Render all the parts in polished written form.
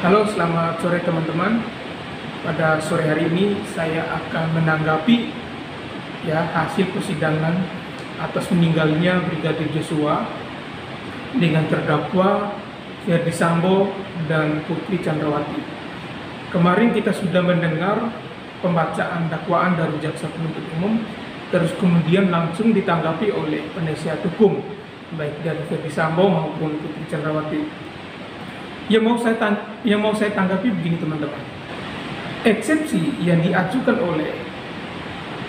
Halo, selamat sore teman-teman. Pada sore hari ini saya akan menanggapi hasil persidangan atas meninggalnya Brigadir Joshua dengan terdakwa Ferdy Sambo dan Putri Chandrawati. Kemarin kita sudah mendengar pembacaan dakwaan dari jaksa penuntut umum, terus kemudian langsung ditanggapi oleh penasihat hukum baik dari Ferdy Sambo maupun Putri Chandrawati. Yang mau saya tanggapi begini teman-teman. Eksepsi yang diajukan oleh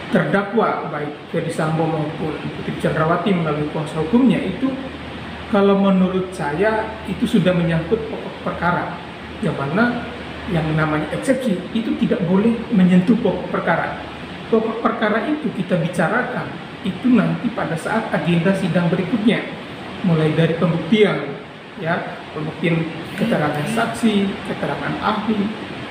terdakwa baik Ferdy Sambo maupun Putri Chandrawati melalui kuasa hukumnya itu, kalau menurut saya itu sudah menyangkut pokok perkara, yang mana yang namanya eksepsi itu tidak boleh menyentuh pokok perkara. Pokok perkara itu kita bicarakan itu nanti pada saat agenda sidang berikutnya, mulai dari pembuktian, pembuktian keterangan saksi, keterangan ahli,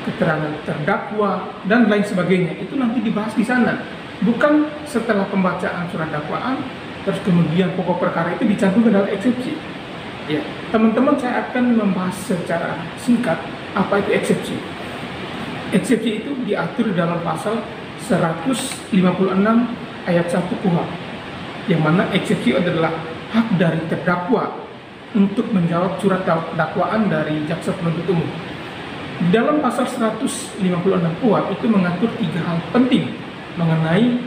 keterangan terdakwa, dan lain sebagainya. Itu nanti dibahas di sana, bukan setelah pembacaan surat dakwaan terus kemudian pokok perkara itu dicantumkan dalam eksepsi. Teman-teman, saya akan membahas secara singkat apa itu eksepsi. Eksepsi itu diatur dalam pasal 156 ayat 1 KUHP, yang mana eksepsi adalah hak dari terdakwa untuk menjawab surat dakwaan dari jaksa penuntut umum. Di dalam pasal 156 KUHP itu mengatur 3 hal penting mengenai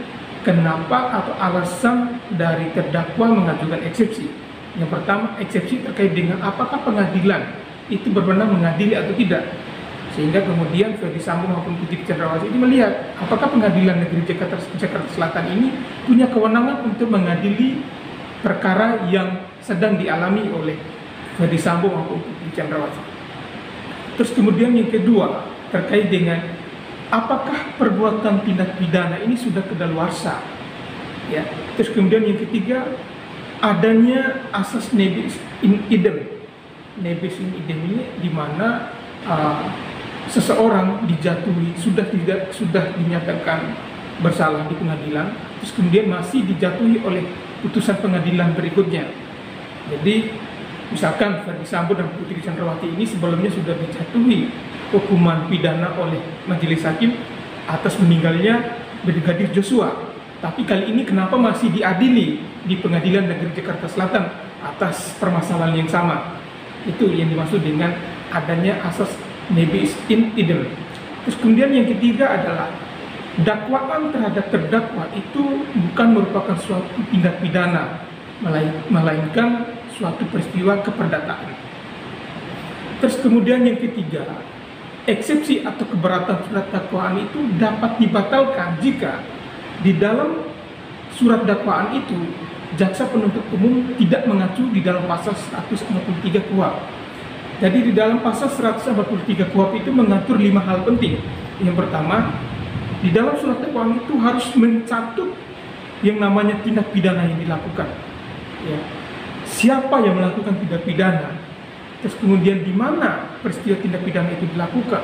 kenapa atau alasan dari terdakwa mengajukan eksepsi. Yang pertama, eksepsi terkait dengan apakah pengadilan itu berwenang mengadili atau tidak. Sehingga kemudian Ferdy Sambo maupun Putri Chandrawati ini melihat apakah pengadilan negeri Jakarta Selatan ini punya kewenangan untuk mengadili perkara yang sedang dialami oleh Ferdy Sambo maupun Putri Chandrawati. Terus kemudian yang kedua, terkait dengan apakah perbuatan tindak pidana ini sudah kedaluarsa. Terus kemudian yang ketiga, adanya asas nebis in idem. Nebis in idem ini di mana seseorang dijatuhi sudah dinyatakan bersalah di pengadilan, terus kemudian masih dijatuhi oleh putusan pengadilan berikutnya. Jadi misalkan Ferdy Sambo dan Putri Chandrawati ini sebelumnya sudah dijatuhi hukuman pidana oleh majelis hakim atas meninggalnya Brigadir Joshua, tapi kali ini kenapa masih diadili di Pengadilan Negeri Jakarta Selatan atas permasalahan yang sama? Itu yang dimaksud dengan adanya asas nebis in idem. Terus kemudian yang ketiga adalah dakwaan terhadap terdakwa itu bukan merupakan suatu tindak pidana, melainkan suatu peristiwa keperdataan. Terus kemudian yang ketiga, eksepsi atau keberatan surat dakwaan itu dapat dibatalkan jika di dalam surat dakwaan itu jaksa penuntut umum tidak mengacu di dalam pasal 153 KUHP. Jadi di dalam pasal 153 KUHP itu mengatur 5 hal penting. Yang pertama, di dalam surat dakwaan itu harus mencatut yang namanya tindak pidana yang dilakukan. Siapa yang melakukan tindak pidana, terus kemudian di mana peristiwa tindak pidana itu dilakukan,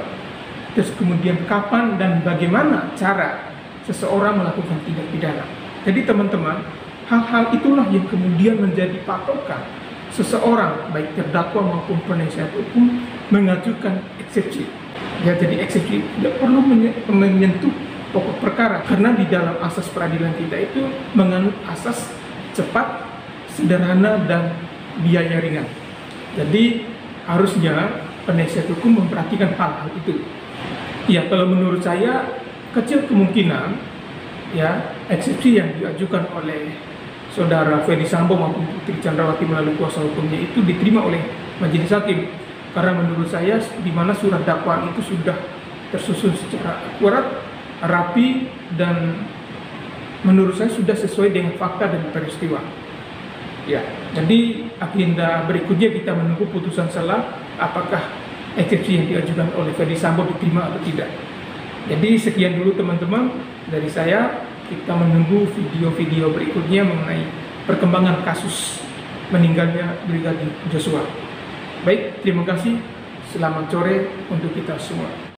terus kemudian kapan dan bagaimana cara seseorang melakukan tindak pidana. Jadi teman-teman, hal-hal itulah yang kemudian menjadi patokan seseorang baik terdakwa maupun penasihat hukum mengajukan eksepsi. Jadi eksepsi tidak perlu menyentuh pokok perkara, karena di dalam asas peradilan kita itu menganut asas cepat, sederhana, dan biaya ringan. Jadi harusnya penasihat hukum memperhatikan hal-hal itu. Kalau menurut saya kecil kemungkinan eksepsi yang diajukan oleh saudara Ferdy Sambo maupun Putri Chandrawati melalui kuasa hukumnya itu diterima oleh majelis hakim, karena menurut saya di mana surat dakwaan itu sudah tersusun secara akurat, rapi, dan menurut saya sudah sesuai dengan fakta dan peristiwa. Jadi agenda berikutnya kita menunggu putusan selah apakah eksepsi yang diajukan oleh Ferdy Sambo diterima atau tidak. Jadi sekian dulu teman-teman dari saya. Kita menunggu video-video berikutnya mengenai perkembangan kasus meninggalnya Brigadir Joshua. Baik, terima kasih. Selamat sore untuk kita semua.